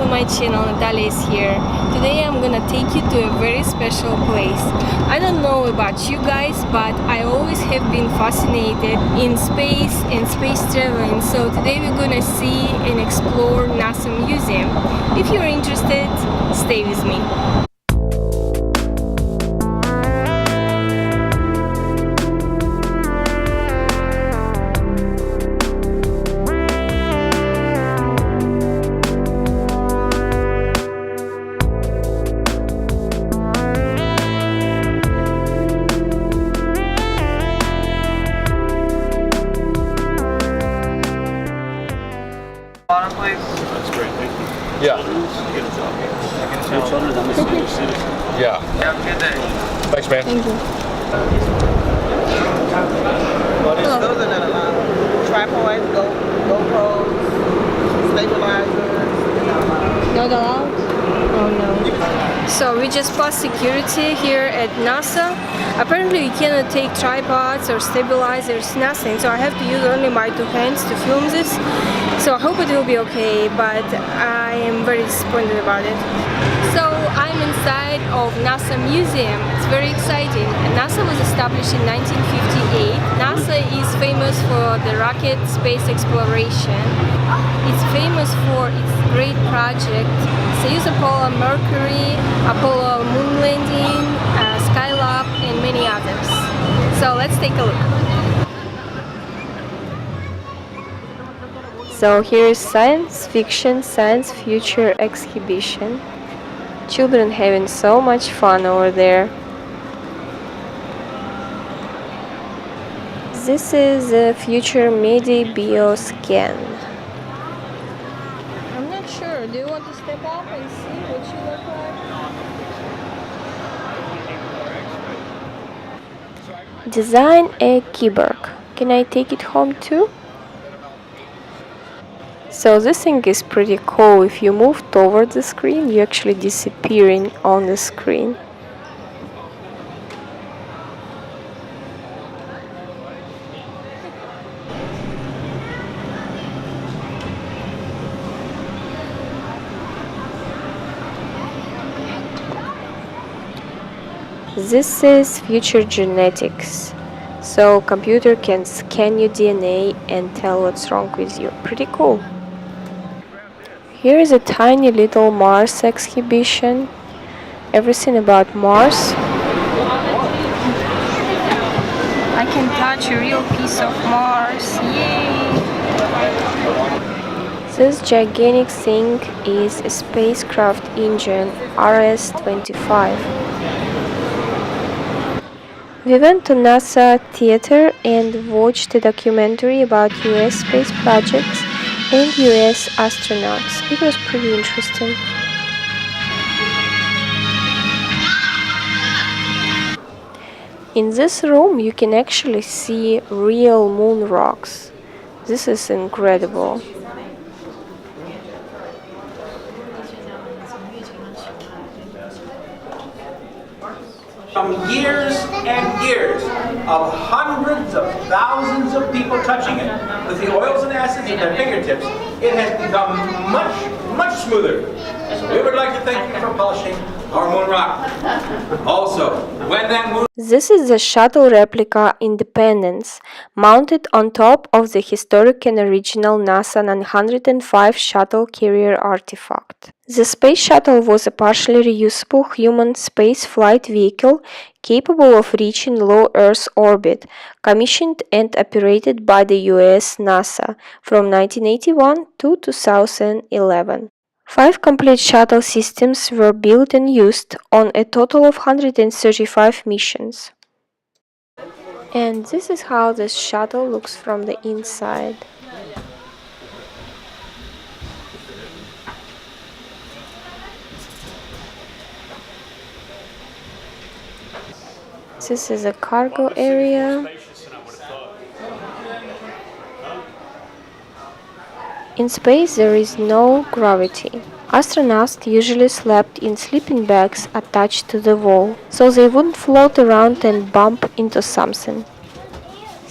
to my channel. Natalia is here. Today I'm gonna take you to a very special place. I don't know about you guys, but I always have been fascinated in space and space traveling. So today we're gonna see and explore NASA Museum. If you're interested, stay with me. That's great, thank you. Yeah. Yeah. Have a good day. Thanks, man. Thank you. Those are not allowed. Tripods, GoPros, stabilizers. Not allowed? Oh no. So we just passed security here at NASA. Apparently we cannot take tripods or stabilizers, nothing. So I have to use only my two hands to film this. So I hope it will be okay, but I am very disappointed about it. So I'm inside of NASA Museum. It's very exciting. NASA was established in 1958. NASA is famous for the rocket space exploration. It's famous for its great project, Soyuz Apollo Mercury, Apollo moon landing, Skylab, and many others. So let's take a look. So here is science fiction, science future exhibition. Children having so much fun over there. This is a future MIDI bioscan. I'm not sure. Do you want to step up and see what you look like? Design a keyboard. Can I take it home too? So this thing is pretty cool. If you move toward the screen, you're actually disappearing on the screen. This is future genetics. So computer can scan your DNA and tell what's wrong with you. Pretty cool. Here is a tiny little Mars exhibition. Everything about Mars. I can touch a real piece of Mars. Yay! This gigantic thing is a spacecraft engine, RS-25. We went to NASA Theater and watched a documentary about US space projects and US astronauts. It was pretty interesting. In this room you can actually see real moon rocks. This is incredible. Years and years of hundreds of thousands of people touching it with the oils and acids at their fingertips, it has become much smoother. So we would like to thank you for polishing our moon rock. Also, when that moon... This is the shuttle replica Independence, mounted on top of the historic and original NASA 905 shuttle carrier artifact. The space shuttle was a partially reusable human space flight vehicle capable of reaching low Earth orbit, commissioned and operated by the US NASA from 1981 to 2011. 5 complete shuttle systems were built and used on a total of 135 missions. And this is how the shuttle looks from the inside. This is a cargo area. In space there is no gravity. Astronauts usually slept in sleeping bags attached to the wall, so they wouldn't float around and bump into something.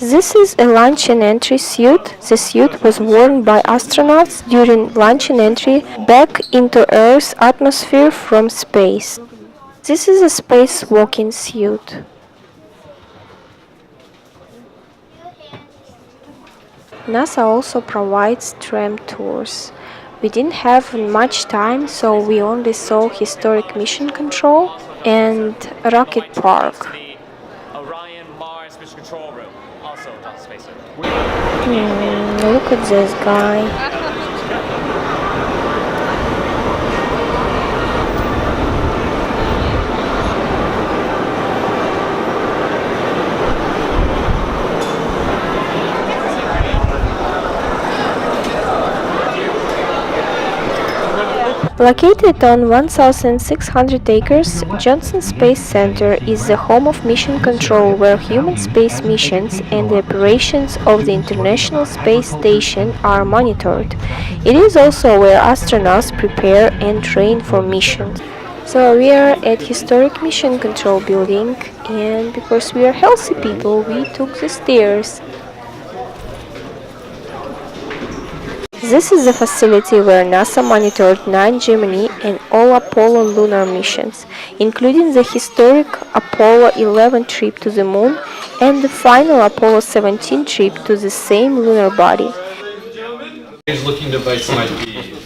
This is a launch and entry suit. The suit was worn by astronauts during launch and entry back into Earth's atmosphere from space. This is a spacewalking suit. NASA also provides tram tours. We didn't have much time, so we only saw historic mission control and rocket park. Orion Mars Mission Control Room, also Dot Space Center. Look at this guy. Located on 1,600 acres, Johnson Space Center is the home of mission control where human space missions and the operations of the International Space Station are monitored. It is also where astronauts prepare and train for missions. So we are at historic mission control building, and because we are healthy people, we took the stairs. This is the facility where NASA monitored 9 Gemini and all Apollo lunar missions, including the historic Apollo 11 trip to the Moon and the final Apollo 17 trip to the same lunar body. Looking device might be.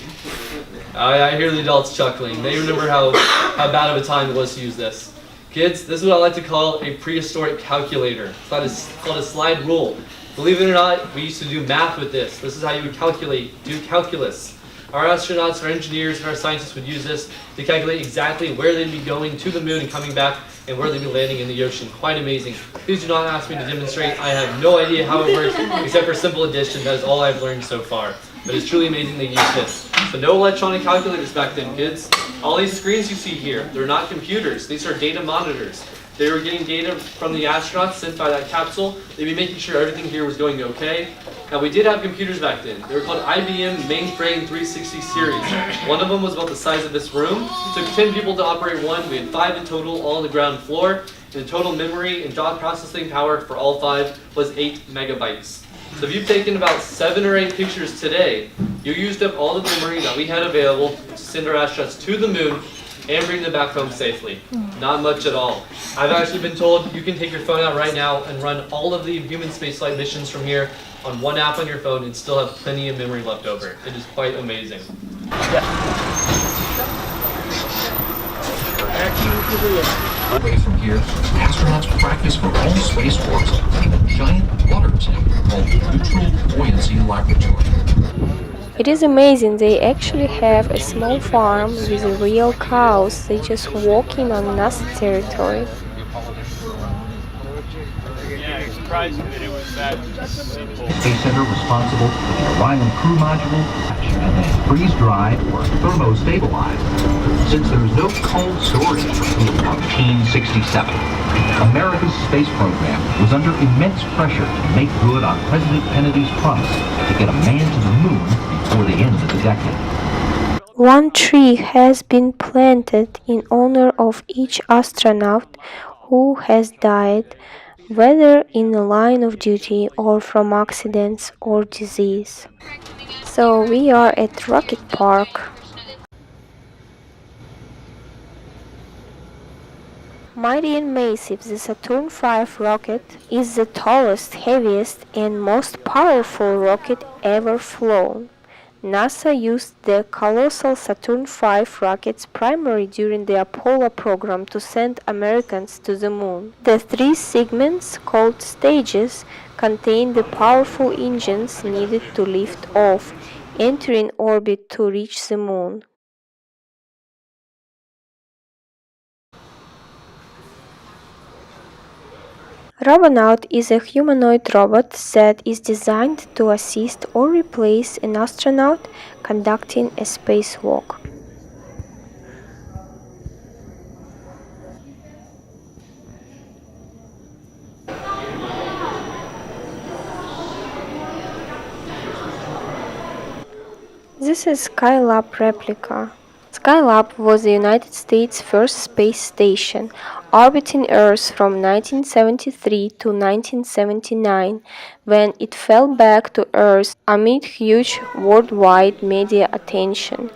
I hear the adults chuckling. They remember how bad of a time it was to use this. Kids, this is what I like to call a prehistoric calculator. It's called a slide rule. Believe it or not, we used to do math with this. This is how you would do calculus. Our astronauts, our engineers, and our scientists would use this to calculate exactly where they'd be going to the moon and coming back and where they'd be landing in the ocean. Quite amazing. Please do not ask me to demonstrate. I have no idea how it works except for simple addition. That is all I've learned so far. But it's truly amazing they use this. So no electronic calculators back then, kids. All these screens you see here, they're not computers. These are data monitors. They were getting data from the astronauts sent by that capsule. They'd be making sure everything here was going okay. Now we did have computers back then. They were called IBM Mainframe 360 series. One of them was about the size of this room. It took 10 people to operate one. We had 5 in total, all on the ground floor. And the total memory and dot processing power for all 5 was 8 megabytes. So if you've taken about 7 or 8 pictures today, you used up all the memory that we had available to send our astronauts to the moon and bring them back home safely. Not much at all. I've actually been told you can take your phone out right now and run all of the human spaceflight missions from here on one app on your phone and still have plenty of memory left over. It is quite amazing. From here, astronauts practice for all spaceports in a giant water tank called the Neutral Buoyancy Laboratory. It is amazing, they actually have a small farm with real cows. They just walking on NASA territory. Space Center responsible for the Orion crew module and then freeze-dried or thermostabilized. Since there is no cold storage until 1967, America's space program was under immense pressure to make good on President Kennedy's promise to get a man to the moon before the end of the decade. One tree has been planted in honor of each astronaut who has died, whether in the line of duty or from accidents or disease. So we are at Rocket Park. Mighty and massive, the Saturn V rocket is the tallest, heaviest, and most powerful rocket ever flown. NASA used the colossal Saturn V rockets primarily during the Apollo program to send Americans to the moon. The 3 segments, called stages, contain the powerful engines needed to lift off, entering orbit to reach the moon. Robonaut is a humanoid robot that is designed to assist or replace an astronaut conducting a spacewalk. This is Skylab replica. Skylab was the United States' first space station. orbiting Earth from 1973 to 1979, when it fell back to Earth amid huge worldwide media attention.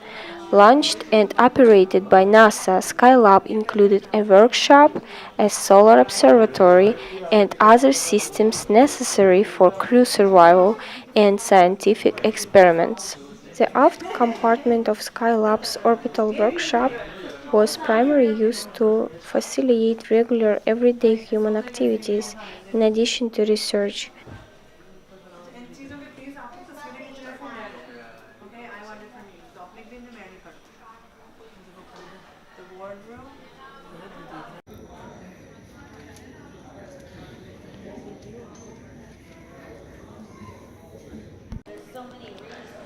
Launched and operated by NASA, Skylab included a workshop, a solar observatory, and other systems necessary for crew survival and scientific experiments. The aft compartment of Skylab's orbital workshop was primarily used to facilitate regular everyday human activities in addition to research.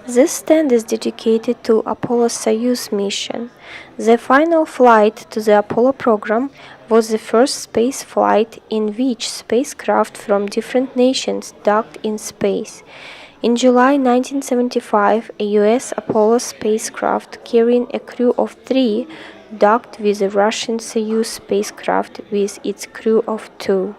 This stand is dedicated to Apollo-Soyuz mission. The final flight to the Apollo program was the first space flight in which spacecraft from different nations docked in space. In July 1975, a US Apollo spacecraft carrying a crew of 3 docked with a Russian Soyuz spacecraft with its crew of 2.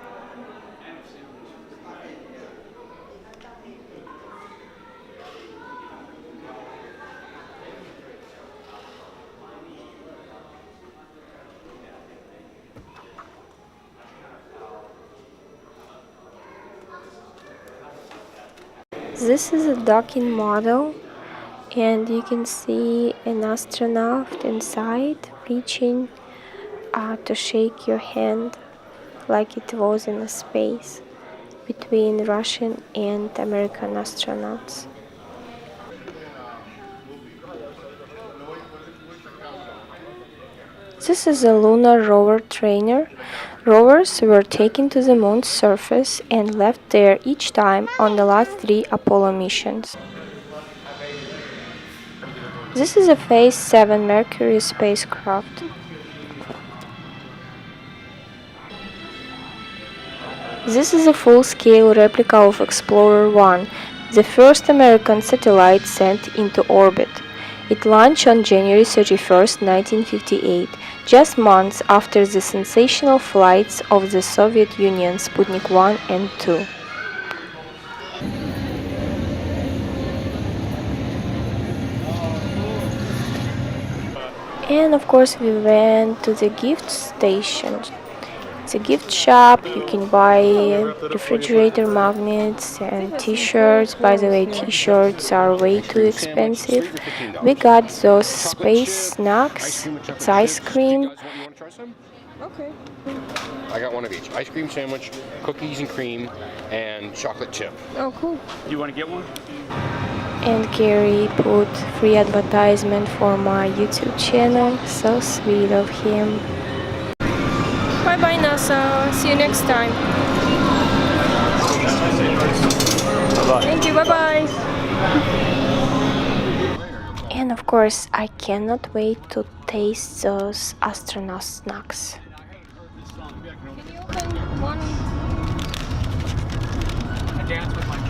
This is a docking model, and you can see an astronaut inside reaching to shake your hand like it was in a space between Russian and American astronauts. This is a lunar rover trainer. Rovers were taken to the moon's surface and left there each time on the last 3 Apollo missions. This is a Phase 7 Mercury spacecraft. This is a full-scale replica of Explorer 1, the first American satellite sent into orbit. It launched on January 31, 1958, just months after the sensational flights of the Soviet Union Sputnik 1 and 2. And of course we went to the gift station. It's a gift shop. You can buy refrigerator magnets and t-shirts. By the way, t-shirts are way too expensive. We got those space snacks. It's ice cream. Okay. I got one of each. Ice cream sandwich, cookies and cream, and chocolate chip. Oh, cool. You want to get one? And Gary put free advertisement for my YouTube channel. So sweet of him. Bye bye NASA. See you next time. Bye-bye. Thank you. Bye bye. And of course, I cannot wait to taste those astronaut snacks. Can you open one? I dance with my